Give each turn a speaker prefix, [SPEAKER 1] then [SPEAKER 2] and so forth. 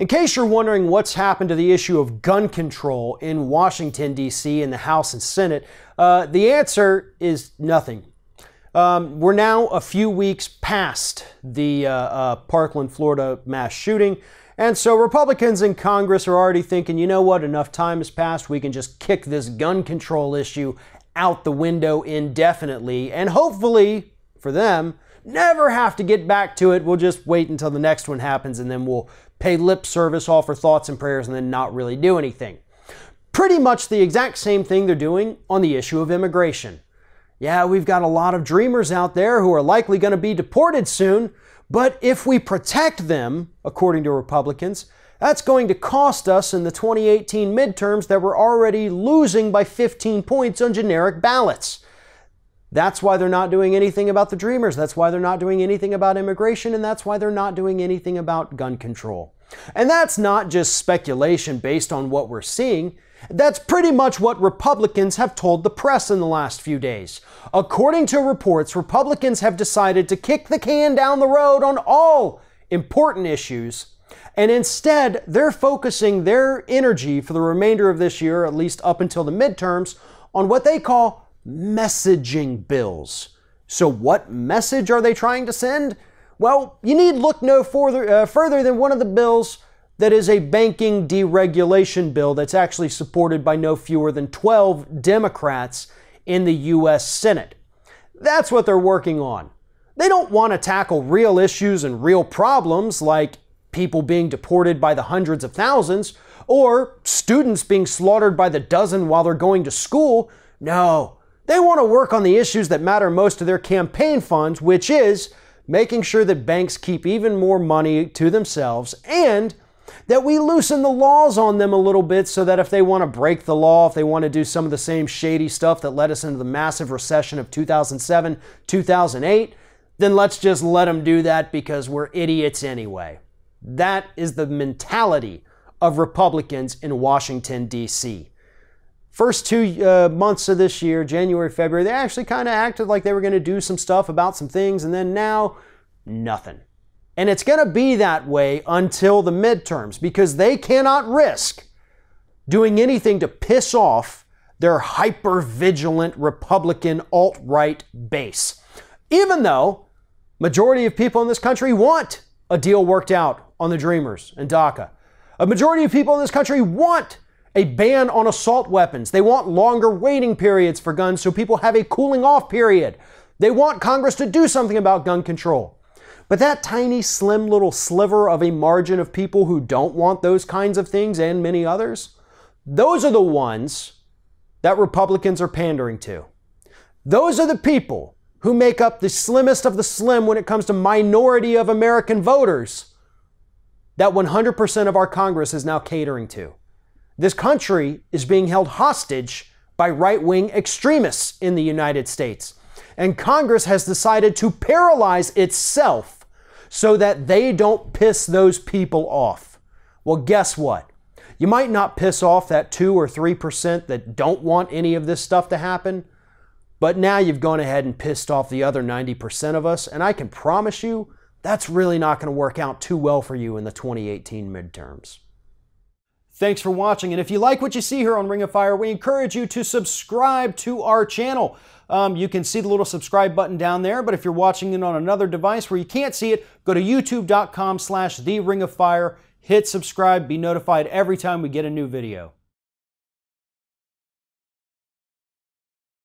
[SPEAKER 1] In case you're wondering what's happened to the issue of gun control in Washington, D.C., in the House and Senate, the answer is nothing. We're now a few weeks past the Parkland, Florida mass shooting, and so Republicans in Congress are already thinking, you know what, enough time has passed, we can just kick this gun control issue out the window indefinitely, and hopefully, for them, never have to get back to it. We'll just wait until the next one happens, and then we'll pay lip service, offer thoughts and prayers, and then not really do anything. Pretty much the exact same thing they're doing on the issue of immigration. Yeah, we've got a lot of dreamers out there who are likely going to be deported soon, but if we protect them, according to Republicans, that's going to cost us in the 2018 midterms that we're already losing by 15 points on generic ballots. That's why they're not doing anything about the dreamers. That's why they're not doing anything about immigration, and that's why they're not doing anything about gun control. And that's not just speculation based on what we're seeing. That's pretty much what Republicans have told the press in the last few days. According to reports, Republicans have decided to kick the can down the road on all important issues, and instead they're focusing their energy for the remainder of this year, at least up until the midterms, on what they call messaging bills. So what message are they trying to send? Well, you need look no further than one of the bills that is a banking deregulation bill that's actually supported by no fewer than 12 Democrats in the U.S. Senate. That's what they're working on. They don't want to tackle real issues and real problems like people being deported by the hundreds of thousands or students being slaughtered by the dozen while they're going to school. No. They want to work on the issues that matter most to their campaign funds, which is making sure that banks keep even more money to themselves and that we loosen the laws on them a little bit so that if they want to break the law, if they want to do some of the same shady stuff that led us into the massive recession of 2007, 2008, then let's just let them do that because we're idiots anyway. That is the mentality of Republicans in Washington, D.C. First 2 months of this year, January, February, they actually kind of acted like they were going to do some stuff about some things, and then now, nothing. And it's going to be that way until the midterms because they cannot risk doing anything to piss off their hyper-vigilant Republican alt-right base. Even though majority of people in this country want a deal worked out on the Dreamers and DACA. A majority of people in this country want a ban on assault weapons. They want longer waiting periods for guns so people have a cooling off period. They want Congress to do something about gun control. But that tiny, slim little sliver of a margin of people who don't want those kinds of things and many others, those are the ones that Republicans are pandering to. Those are the people who make up the slimmest of the slim when it comes to minority of American voters that 100% of our Congress is now catering to. This country is being held hostage by right-wing extremists in the United States. And Congress has decided to paralyze itself so that they don't piss those people off. Well, guess what? You might not piss off that 2 or 3% that don't want any of this stuff to happen, but now you've gone ahead and pissed off the other 90% of us, and I can promise you that's really not going to work out too well for you in the 2018 midterms. Thanks for watching, and if you like what you see here on Ring of Fire, we encourage you to subscribe to our channel. You can see the little subscribe button down there, but if you're watching it on another device where you can't see it, go to youtube.com/TheRingOfFire, hit subscribe, be notified every time we get a new video.